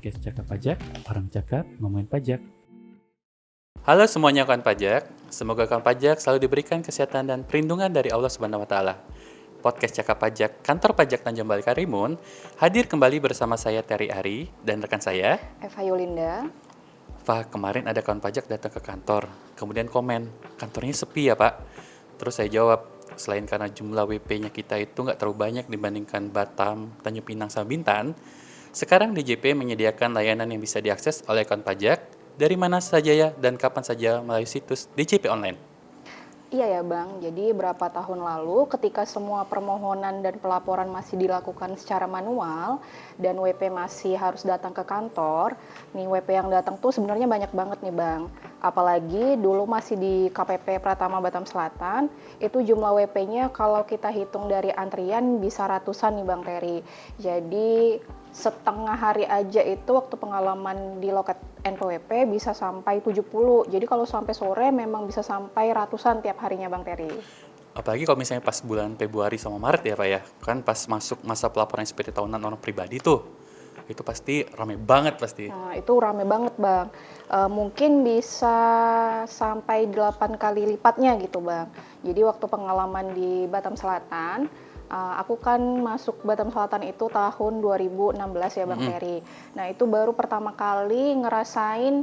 podcast Cakap Pajak, orang cakap ngomongin pajak. Halo semuanya kawan pajak, semoga kawan pajak selalu diberikan kesehatan dan perlindungan dari Allah Subhanahu wa taala. Podcast Cakap Pajak Kantor Pajak Tanjung Balai Karimun hadir kembali bersama saya Terry Ari dan rekan saya Eva Yulinda. Kemarin ada kawan pajak datang ke kantor, kemudian komen, kantornya sepi ya Pak. Terus saya jawab, selain karena jumlah WP-nya kita itu nggak terlalu banyak dibandingkan Batam, Tanjung Pinang, sama Bintan, sekarang DJP menyediakan layanan yang bisa diakses oleh kawan pajak dari mana saja ya dan kapan saja melalui situs DJP Online. Iya ya Bang, jadi berapa tahun lalu ketika semua permohonan dan pelaporan masih dilakukan secara manual dan WP masih harus datang ke kantor, nih WP yang datang tuh sebenarnya banyak banget nih Bang. Apalagi dulu masih di KPP Pratama Batam Selatan, itu jumlah WP-nya kalau kita hitung dari antrian bisa ratusan nih Bang Terry. Jadi setengah hari aja itu waktu pengalaman di loket NPWP bisa sampai 70. Jadi kalau sampai sore memang bisa sampai ratusan tiap harinya Bang Terry. Apalagi kalau misalnya pas bulan Februari sama Maret ya Pak ya, kan pas masuk masa pelaporan SPT tahunan orang pribadi tuh, itu pasti rame banget pasti. Nah itu rame banget Bang, mungkin bisa sampai 8 kali lipatnya gitu Bang. Jadi waktu pengalaman di Batam Selatan, aku kan masuk Batam Selatan itu tahun 2016 ya Bang Terry. Nah itu baru pertama kali ngerasain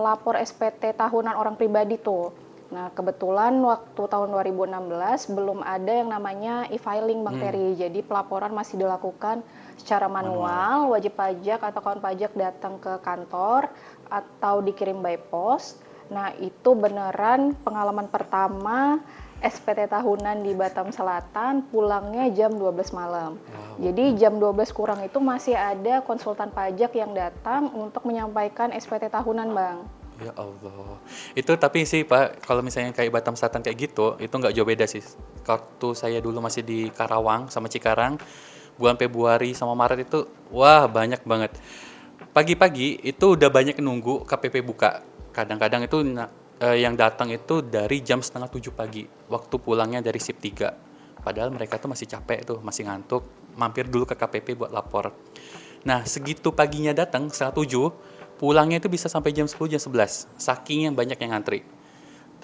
lapor SPT tahunan orang pribadi tuh. Nah kebetulan waktu tahun 2016 belum ada yang namanya e-filing Bang Terry. Jadi pelaporan masih dilakukan secara manual, wajib pajak atau kawan pajak datang ke kantor atau dikirim by post. Nah itu beneran pengalaman pertama SPT tahunan di Batam Selatan, pulangnya jam 12 malam. Wow. Jadi jam 12 kurang itu masih ada konsultan pajak yang datang untuk menyampaikan SPT tahunan, Bang. Ya Allah. Itu tapi sih Pak, kalau misalnya kayak Batam Selatan kayak gitu, itu nggak jauh beda sih. Waktu saya dulu masih di Karawang sama Cikarang, bulan Februari sama Maret itu, wah banyak banget. Pagi-pagi itu udah banyak nunggu KPP buka. Kadang-kadang itu yang datang itu dari jam 6:30 pagi, waktu pulangnya dari shift 3. Padahal mereka tuh masih capek tuh, masih ngantuk, mampir dulu ke KPP buat lapor. Nah, segitu paginya datang, 6:30, pulangnya itu bisa sampai jam 10, jam 11, saking yang banyak yang ngantri.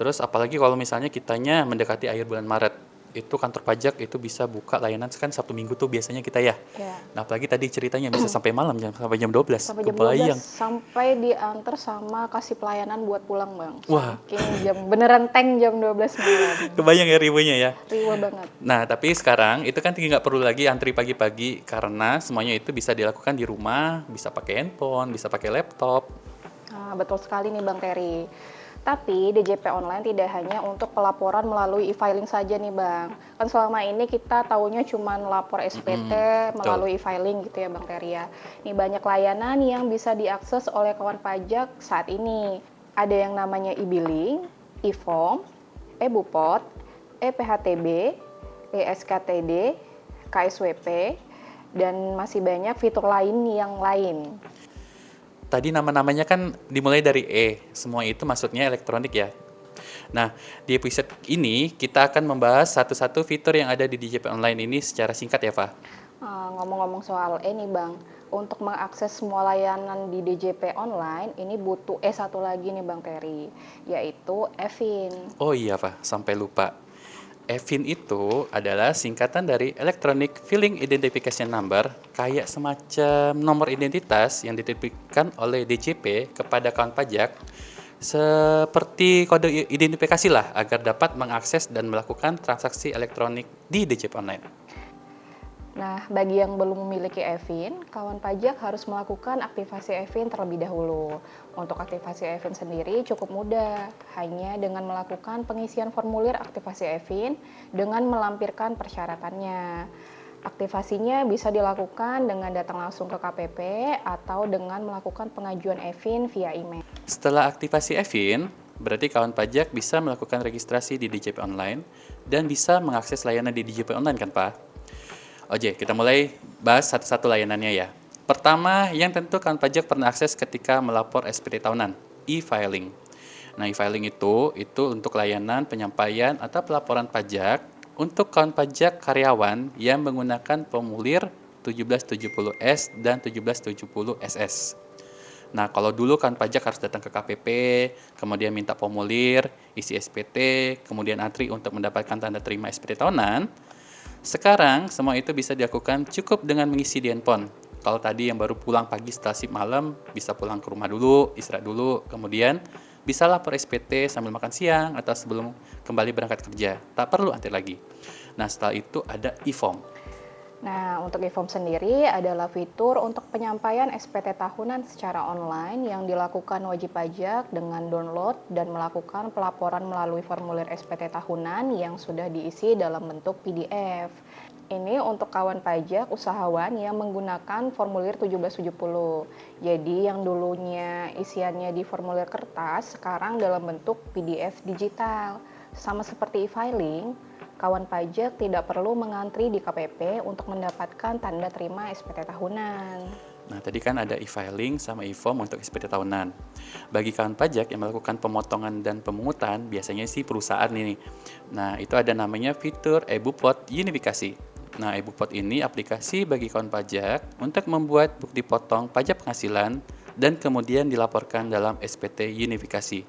Terus apalagi kalau misalnya kitanya mendekati akhir bulan Maret, itu kantor pajak itu bisa buka layanan kan Sabtu Minggu tuh biasanya kita ya. Ya. Nah, apalagi tadi ceritanya bisa sampai malam, sampai jam 12. Sampai jam 12, Kebayang. sampai diantar sama kasih pelayanan buat pulang, Bang. Wah. Saking jam, beneran tank jam 12 malam. Kebayang ya ribunya ya. Riwa banget. Nah, tapi sekarang itu kan nggak perlu lagi antri pagi-pagi karena semuanya itu bisa dilakukan di rumah, bisa pakai handphone, bisa pakai laptop. Nah, betul sekali nih Bang Terry. Tapi DJP Online tidak hanya untuk pelaporan melalui e-filing saja nih Bang. Kan selama ini kita taunya cuma lapor SPT melalui e-filing gitu ya Bang Terry ya. Nih banyak layanan yang bisa diakses oleh kawan pajak saat ini. Ada yang namanya e-billing, e-form, e-bupot, e-PHTB, e-SKTD, KSWP, dan masih banyak fitur lain yang lain. Tadi nama-namanya kan dimulai dari E, semua itu maksudnya elektronik ya. Nah, di episode ini kita akan membahas satu-satu fitur yang ada di DJP Online ini secara singkat ya, Pak. Ngomong-ngomong soal E nih Bang, untuk mengakses semua layanan di DJP Online, ini butuh satu lagi nih Bang Terry, yaitu EVIN. Oh iya, Pak, sampai lupa. EVIN itu adalah singkatan dari Electronic Filing Identification Number, kayak semacam nomor identitas yang dititipkan oleh DJP kepada kawan pajak, seperti kode identifikasi lah agar dapat mengakses dan melakukan transaksi elektronik di DJP Online. Nah, bagi yang belum memiliki EVIN, kawan pajak harus melakukan aktivasi EVIN terlebih dahulu. Untuk aktivasi EVIN sendiri cukup mudah, hanya dengan melakukan pengisian formulir aktivasi EVIN dengan melampirkan persyaratannya. Aktivasinya bisa dilakukan dengan datang langsung ke KPP atau dengan melakukan pengajuan EVIN via email. Setelah aktivasi EVIN, berarti kawan pajak bisa melakukan registrasi di DJP Online dan bisa mengakses layanan di DJP Online kan Pak? Oke, kita mulai bahas satu-satu layanannya ya. Pertama, yang tentu kawan pajak pernah akses ketika melapor SPT tahunan, e-filing. Nah, e-filing itu untuk layanan penyampaian atau pelaporan pajak untuk kawan pajak karyawan yang menggunakan formulir 1770S dan 1770SS. Nah, kalau dulu kan pajak harus datang ke KPP, kemudian minta formulir, isi SPT, kemudian antri untuk mendapatkan tanda terima SPT tahunan. Sekarang semua itu bisa dilakukan cukup dengan mengisi di handphone. Kalau tadi yang baru pulang pagi setelah shift malam, bisa pulang ke rumah dulu, istirahat dulu, kemudian bisa lapor SPT sambil makan siang atau sebelum kembali berangkat kerja. Tak perlu antri lagi. Nah, setelah itu ada e-form. Nah, untuk e-form sendiri adalah fitur untuk penyampaian SPT tahunan secara online yang dilakukan wajib pajak dengan download dan melakukan pelaporan melalui formulir SPT tahunan yang sudah diisi dalam bentuk PDF. Ini untuk kawan pajak usahawan yang menggunakan formulir 1770. Jadi yang dulunya isiannya di formulir kertas, sekarang dalam bentuk PDF digital. Sama seperti e-filing, kawan pajak tidak perlu mengantri di KPP untuk mendapatkan tanda terima SPT tahunan. Nah, tadi kan ada e-filing sama e-form untuk SPT tahunan. Bagi kawan pajak yang melakukan pemotongan dan pemungutan, biasanya sih perusahaan ini. Nah, itu ada namanya fitur e-Bupot Unifikasi. Nah, e-Bupot ini aplikasi bagi kawan pajak untuk membuat bukti potong pajak penghasilan dan kemudian dilaporkan dalam SPT Unifikasi.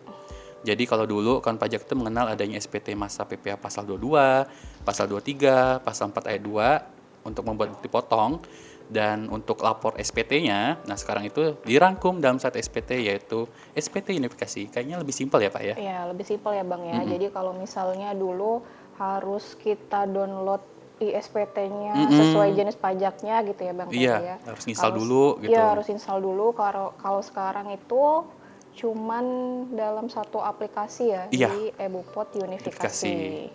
Jadi kalau dulu kawan pajak itu mengenal adanya SPT masa PPh pasal 22, pasal 23, pasal 4 ayat 2 untuk membuat bukti potong dan untuk lapor SPT-nya, nah sekarang itu dirangkum dalam satu SPT yaitu SPT Unifikasi. Kayaknya lebih simpel ya Pak ya? Ya, lebih simpel ya Bang ya. Jadi kalau misalnya dulu harus kita download ISPT-nya sesuai jenis pajaknya gitu ya Bang Iya, ya. harus install dulu gitu. Iya, harus install dulu. Kalau sekarang itu cuman dalam satu aplikasi ya, Iya. di e-Bupot Unifikasi.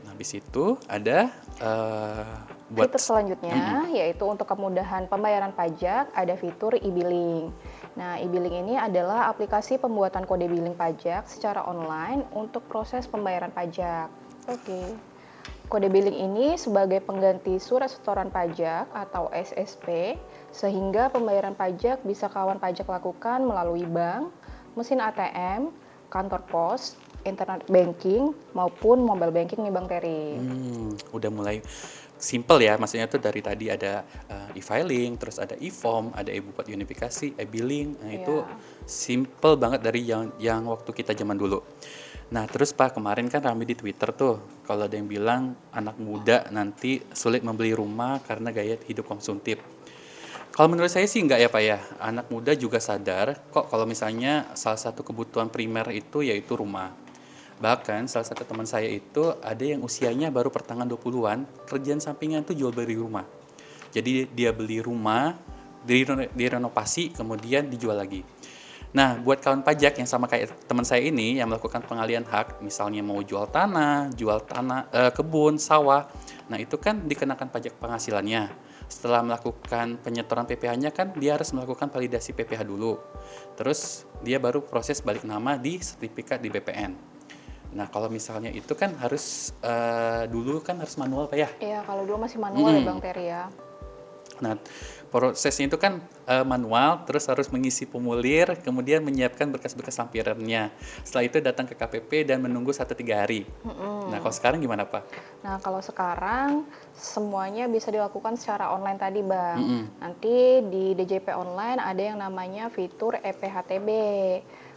Nah, habis itu ada buat Fitur selanjutnya yaitu untuk kemudahan pembayaran pajak ada fitur e-billing. Nah, e-billing ini adalah aplikasi pembuatan kode billing pajak secara online untuk proses pembayaran pajak. Oke. Kode billing ini sebagai pengganti surat setoran pajak atau SSP, sehingga pembayaran pajak bisa kawan pajak lakukan melalui bank, mesin ATM, kantor pos, internet banking, maupun mobile banking nih Bang Terry. Udah mulai simple ya, maksudnya tuh dari tadi ada e-filing, terus ada e-form, ada e-Bupot Unifikasi, e-billing. Nah, itu simple banget dari yang waktu kita zaman dulu. Nah, terus Pak, kemarin kan rame di Twitter tuh, kalau ada yang bilang anak muda nanti sulit membeli rumah karena gaya hidup konsumtif. Kalau menurut saya sih enggak ya Pak ya, anak muda juga sadar kok kalau misalnya salah satu kebutuhan primer itu yaitu rumah. Bahkan salah satu teman saya itu ada yang usianya baru pertengahan 20-an, kerjaan sampingan tuh jual beli rumah. Jadi dia beli rumah, direnovasi, kemudian dijual lagi. Nah, buat kawan pajak yang sama kayak teman saya ini yang melakukan pengalihan hak, misalnya mau jual tanah, kebun, sawah, nah itu kan dikenakan pajak penghasilannya. Setelah melakukan penyetoran PPh-nya kan dia harus melakukan validasi PPh dulu. Terus dia baru proses balik nama di sertifikat di BPN. Nah, kalau misalnya itu kan harus dulu kan harus manual Pak ya? Iya, kalau dulu masih manual ya Bang Terry ya. Nah, prosesnya itu kan manual, terus harus mengisi formulir, kemudian menyiapkan berkas-berkas lampirannya. Setelah itu datang ke KPP dan menunggu 1-3 hari. Nah, kalau sekarang gimana Pak? Nah, kalau sekarang semuanya bisa dilakukan secara online tadi Bang. Nanti di DJP online ada yang namanya fitur EPHTB.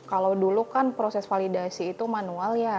Kalau dulu kan proses validasi itu manual ya.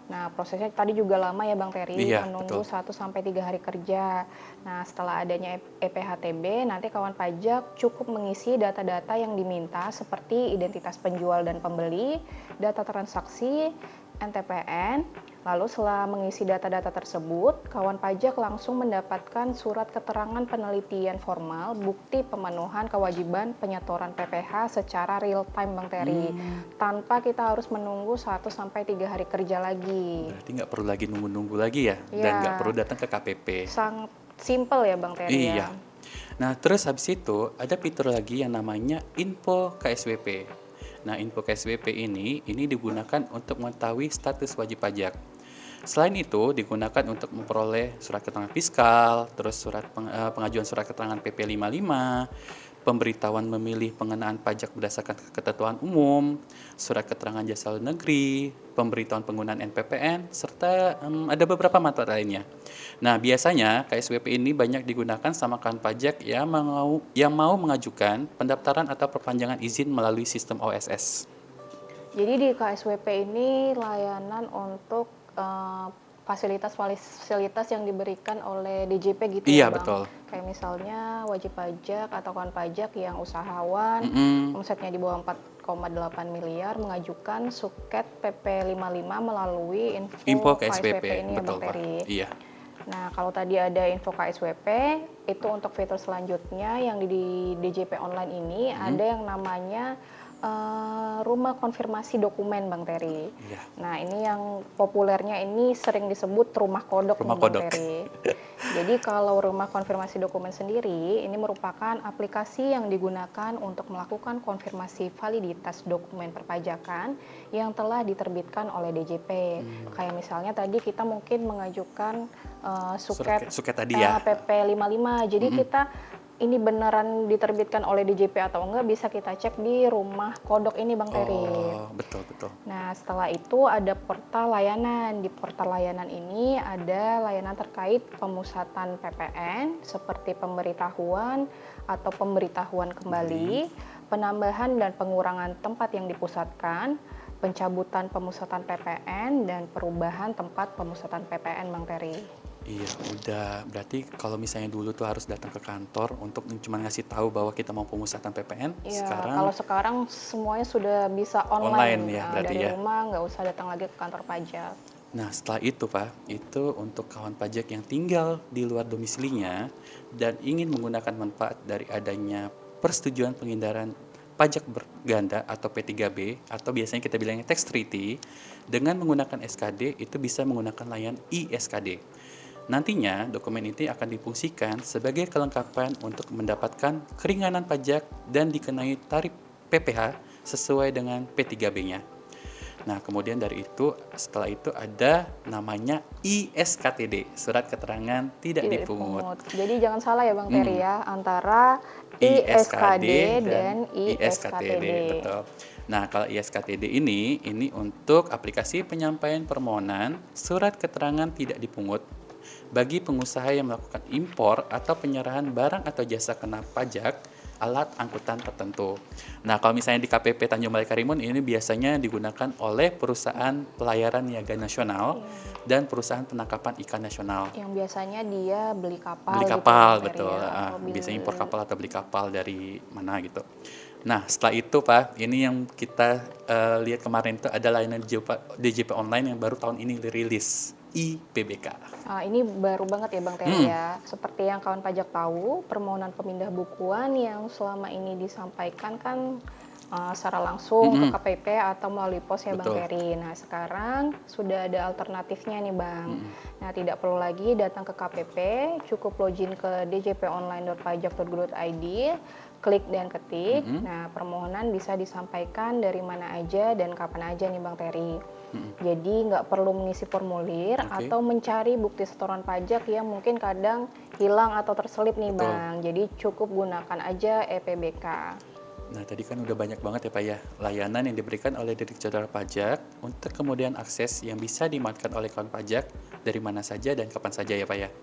Nah, prosesnya tadi juga lama ya Bang Terry, Iya, menunggu betul. 1-3 hari kerja. Nah, setelah adanya EPHTB, nanti kawan pajak cukup mengisi data-data yang diminta seperti identitas penjual dan pembeli, data transaksi, NTPN. Lalu setelah mengisi data-data tersebut, kawan pajak langsung mendapatkan surat keterangan penelitian formal bukti pemenuhan kewajiban penyetoran PPh secara real time Bang Terry, tanpa kita harus menunggu 1-3 hari kerja lagi. Berarti nggak perlu lagi nunggu-nunggu lagi ya? Dan Iya. nggak perlu datang ke KPP. Sangat simple ya Bang Terry Iya. ya. Nah, terus habis itu ada fitur lagi yang namanya Info KSWP. Nah, Info KSWP ini digunakan untuk mengetahui status wajib pajak. Selain itu, digunakan untuk memperoleh surat keterangan fiskal, terus pengajuan surat keterangan PP 55, pemberitahuan memilih pengenaan pajak berdasarkan ketentuan umum, surat keterangan jasa luar negeri, pemberitahuan penggunaan NPPN, serta ada beberapa manfaat lainnya. Nah, biasanya KSWP ini banyak digunakan sama kawan pajak yang mau mengajukan pendaftaran atau perpanjangan izin melalui sistem OSS. Jadi di KSWP ini layanan untuk fasilitas-fasilitas yang diberikan oleh DJP gitu Iya, ya Bang. betul. Kayak misalnya wajib pajak atau kawan pajak yang usahawan, omsetnya di bawah 4,8 miliar mengajukan suket PP 55 melalui Info info KSWP, KSWP ini ya betul Bang Pak. Terry. Iya. Nah, kalau tadi ada info KSWP, itu untuk fitur selanjutnya yang di DJP online ini ada yang namanya rumah konfirmasi dokumen Bang Terry. Iya. Nah, ini yang populernya ini sering disebut rumah kodok Rumah nih, Bang kodok. Terry. Jadi kalau rumah konfirmasi dokumen sendiri ini merupakan aplikasi yang digunakan untuk melakukan konfirmasi validitas dokumen perpajakan yang telah diterbitkan oleh DJP. Kayak misalnya tadi kita mungkin mengajukan Suket tadi ya. PP 55. Jadi kita ini beneran diterbitkan oleh DJP atau enggak bisa kita cek di rumah kodok ini Bang Terry. Oh, betul. Nah, setelah itu ada portal layanan. Di portal layanan ini ada layanan terkait pemusatan PPN seperti pemberitahuan atau pemberitahuan kembali, penambahan dan pengurangan tempat yang dipusatkan, pencabutan pemusatan PPN, dan perubahan tempat pemusatan PPN Bang Terry. Iya, udah. Berarti kalau misalnya dulu tuh harus datang ke kantor untuk cuma ngasih tahu bahwa kita mau pemusatan PPN, Iya, sekarang kalau sekarang semuanya sudah bisa Online online, ya, berarti dari ya. rumah nggak usah datang lagi ke kantor pajak. Nah, setelah itu Pak, itu untuk kawan pajak yang tinggal di luar domisilinya dan ingin menggunakan manfaat dari adanya persetujuan penghindaran pajak berganda atau P3B atau biasanya kita bilangnya tax treaty dengan menggunakan SKD itu bisa menggunakan layanan iSKD. Nantinya dokumen ini akan difungsikan sebagai kelengkapan untuk mendapatkan keringanan pajak dan dikenai tarif PPh sesuai dengan P3B-nya. Nah, kemudian dari itu, setelah itu ada namanya ISKTD, surat keterangan tidak dipungut. Jadi jangan salah ya Bang Terry ya, antara iSKD dan ISKTD. Betul. Nah, kalau ISKTD ini untuk aplikasi penyampaian permohonan surat keterangan tidak dipungut bagi pengusaha yang melakukan impor atau penyerahan barang atau jasa kena pajak alat angkutan tertentu. Nah, kalau misalnya di KPP Tanjung Balai Karimun ini biasanya digunakan oleh perusahaan pelayaran niaga nasional dan perusahaan penangkapan ikan nasional. Yang biasanya dia beli kapal. Beli gitu, kapal, Bang Terry betul. ya, atau Biasanya impor kapal atau beli kapal dari mana gitu. Nah, setelah itu Pak, ini yang kita lihat kemarin itu ada layanan DJP online yang baru tahun ini dirilis, IPBK. Ini baru banget ya Bang Terry ya. Seperti yang kawan pajak tahu, permohonan pemindah bukuan yang selama ini disampaikan kan secara langsung ke KPP atau melalui pos ya Bang Betul. Terry. Nah, sekarang sudah ada alternatifnya nih Bang. Nah, tidak perlu lagi datang ke KPP, cukup login ke djponline.pajak.go.id, klik dan ketik. Nah, permohonan bisa disampaikan dari mana aja dan kapan aja nih Bang Terry. Jadi nggak perlu mengisi formulir Oke. atau mencari bukti setoran pajak yang mungkin kadang hilang atau terselip nih Betul. Bang. Jadi cukup gunakan aja EPBK. Nah, tadi kan udah banyak banget ya Pak ya, layanan yang diberikan oleh Direktorat Pajak untuk kemudian akses yang bisa dimanfaatkan oleh kawan pajak dari mana saja dan kapan saja ya Pak ya.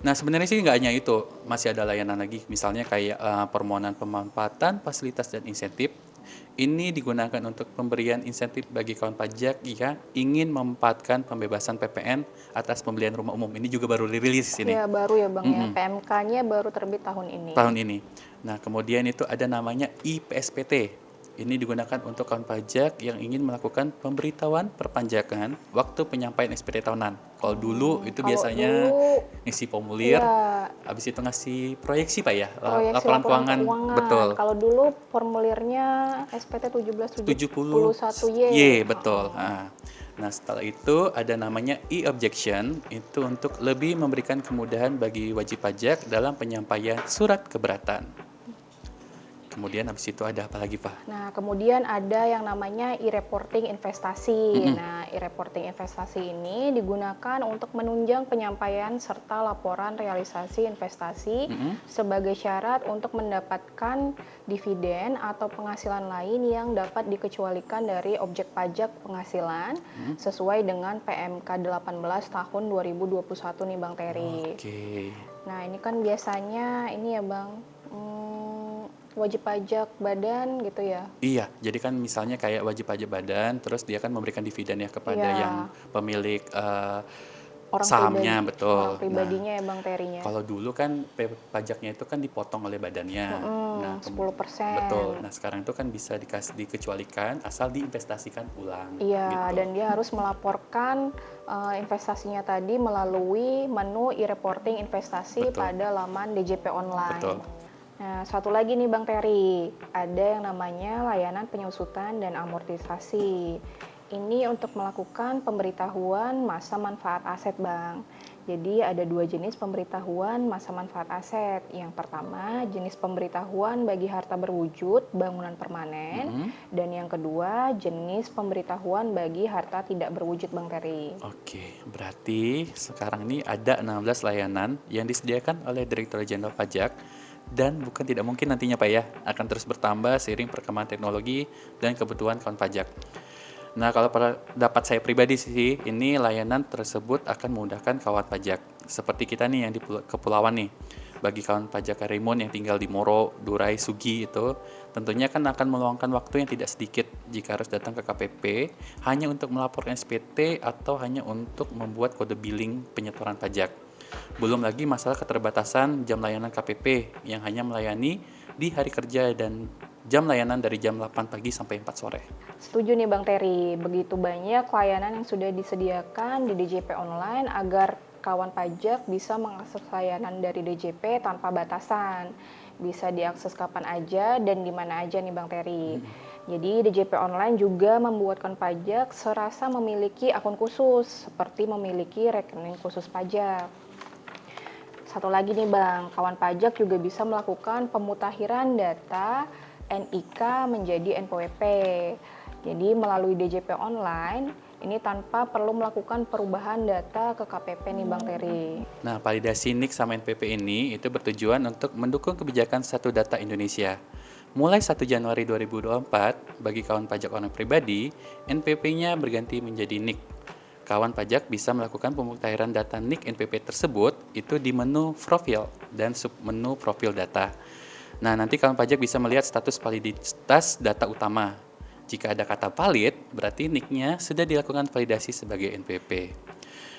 Nah, sebenarnya sih nggak hanya itu, masih ada layanan lagi, misalnya kayak permohonan pemanfaatan, fasilitas dan insentif. Ini digunakan untuk pemberian insentif bagi kawan pajak yang ingin memanfaatkan pembebasan PPN atas pembelian rumah umum. Ini juga baru dirilis ini. Ya baru ya Bang ya, PMK-nya baru terbit tahun ini. Tahun ini. Nah, kemudian itu ada namanya IPSPT. Ini digunakan untuk kawan pajak yang ingin melakukan pemberitahuan perpanjangan waktu penyampaian SPT tahunan. Kalau dulu itu Kalau biasanya dulu, ngisi formulir, ya, habis itu ngasih proyeksi Pak ya, proyeksi laporan keuangan. Betul. Kalau dulu formulirnya SPT 1771Y. Betul. Nah, setelah itu ada namanya e-objection, itu untuk lebih memberikan kemudahan bagi wajib pajak dalam penyampaian surat keberatan. kemudian habis itu ada apa lagi, Pak? Nah, kemudian ada yang namanya e-reporting investasi. Nah, e-reporting investasi ini digunakan untuk menunjang penyampaian serta laporan realisasi investasi sebagai syarat untuk mendapatkan dividen atau penghasilan lain yang dapat dikecualikan dari objek pajak penghasilan sesuai dengan PMK 18 tahun 2021 nih Bang Terry. Oke. Nah, ini kan biasanya ini ya Bang, wajib pajak badan gitu ya. Iya, jadi kan misalnya kayak wajib pajak badan, terus dia kan memberikan dividen ya kepada Iya. yang pemilik Orang sahamnya, pribadi, betul. orang pribadinya ya Bang Terry-nya. Kalau dulu kan pajaknya itu kan dipotong oleh badannya. Nah, 10%. betul. Nah, sekarang itu kan bisa dikecualikan asal diinvestasikan ulang. Iya, gitu. dan dia harus melaporkan investasinya tadi melalui menu e-reporting investasi Betul. pada laman DJP online. Betul. Nah, satu lagi nih Bang Terry, ada yang namanya layanan penyusutan dan amortisasi. Ini untuk melakukan pemberitahuan masa manfaat aset, Bang. Jadi ada dua jenis pemberitahuan masa manfaat aset. Yang pertama, jenis pemberitahuan bagi harta berwujud bangunan permanen, dan yang kedua, jenis pemberitahuan bagi harta tidak berwujud, Bang Terry. Oke, berarti sekarang ini ada 16 layanan yang disediakan oleh Direktorat Jenderal Pajak dan bukan tidak mungkin nantinya Pak ya akan terus bertambah seiring perkembangan teknologi dan kebutuhan kawan pajak. Nah, kalau dapat saya pribadi sih, ini layanan tersebut akan memudahkan kawan pajak. Seperti kita nih yang di kepulauan nih. Bagi kawan pajak Karimun yang tinggal di Moro, Durai, Sugi itu, tentunya kan akan meluangkan waktu yang tidak sedikit jika harus datang ke KPP hanya untuk melaporkan SPT atau hanya untuk membuat kode billing penyetoran pajak. Belum lagi masalah keterbatasan jam layanan KPP yang hanya melayani di hari kerja dan jam layanan dari jam 8 pagi sampai 4 sore. Setuju nih Bang Terry, begitu banyak layanan yang sudah disediakan di DJP online agar kawan pajak bisa mengakses layanan dari DJP tanpa batasan. Bisa diakses kapan aja dan di mana aja nih Bang Terry. Jadi DJP online juga membuatkan pajak serasa memiliki akun khusus, seperti memiliki rekening khusus pajak. Satu lagi nih Bang, kawan pajak juga bisa melakukan pemutakhiran data NIK menjadi NPWP. Jadi melalui DJP online, ini tanpa perlu melakukan perubahan data ke KPP nih Bang Terry. Nah, validasi NIK sama NPWP ini itu bertujuan untuk mendukung kebijakan Satu Data Indonesia. Mulai 1 Januari 2024, bagi kawan pajak orang pribadi, NPWP-nya berganti menjadi NIK. Kawan pajak bisa melakukan pemutakhiran data NIK NPWP tersebut itu di menu profil dan submenu profil data. Nah, nanti kawan pajak bisa melihat status validitas data utama. Jika ada kata valid, berarti NIK-nya sudah dilakukan validasi sebagai NPWP.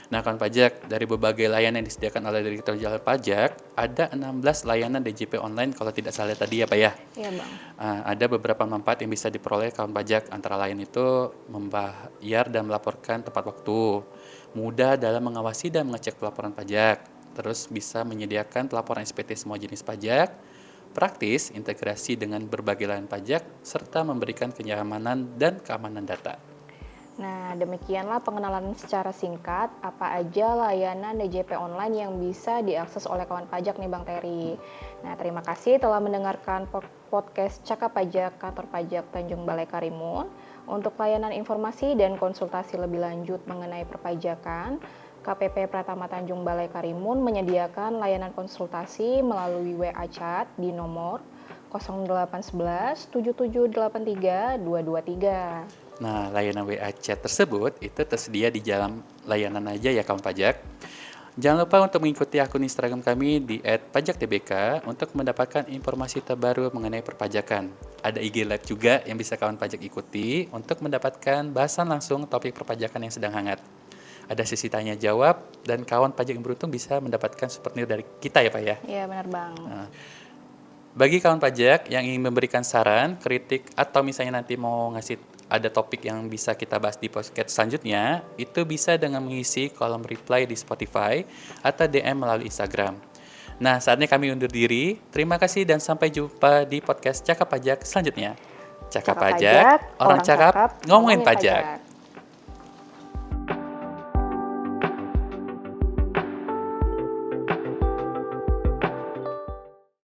Nah, kawan pajak, dari berbagai layanan yang disediakan oleh Direktorat Jenderal Pajak, ada 16 layanan DJP online kalau tidak salah tadi ya Pak ya. Iya Bang. Ada beberapa manfaat yang bisa diperoleh kawan pajak, antara lain itu membayar dan melaporkan tepat waktu, mudah dalam mengawasi dan mengecek pelaporan pajak, terus bisa menyediakan pelaporan SPT semua jenis pajak, praktis, integrasi dengan berbagai layanan pajak, serta memberikan kenyamanan dan keamanan data. Nah, demikianlah pengenalan secara singkat apa aja layanan DJP online yang bisa diakses oleh kawan pajak nih Bang Terry. Nah, terima kasih telah mendengarkan podcast Cakap Pajak Kantor Pajak Tanjung Balai Karimun. Untuk layanan informasi dan konsultasi lebih lanjut mengenai perpajakan, KPP Pratama Tanjung Balai Karimun menyediakan layanan konsultasi melalui WA chat di nomor 0811 7783 223. Nah, layanan WA chat tersebut itu tersedia di dalam layanan aja ya kawan pajak. Jangan lupa untuk mengikuti akun Instagram kami di @pajaktbk untuk mendapatkan informasi terbaru mengenai perpajakan. Ada IG Live juga yang bisa kawan pajak ikuti untuk mendapatkan bahasan langsung topik perpajakan yang sedang hangat. Ada sesi tanya jawab dan kawan pajak yang beruntung bisa mendapatkan souvenir dari kita ya Pak ya. Iya benar Bang. Bagi kawan pajak yang ingin memberikan saran, kritik, atau misalnya nanti mau ngasih ada topik yang bisa kita bahas di podcast selanjutnya, itu bisa dengan mengisi kolom reply di Spotify atau DM melalui Instagram. Nah, saatnya kami undur diri. Terima kasih dan sampai jumpa di podcast Cakap Pajak selanjutnya. Cakap Pajak, orang cakap, ngomongin pajak.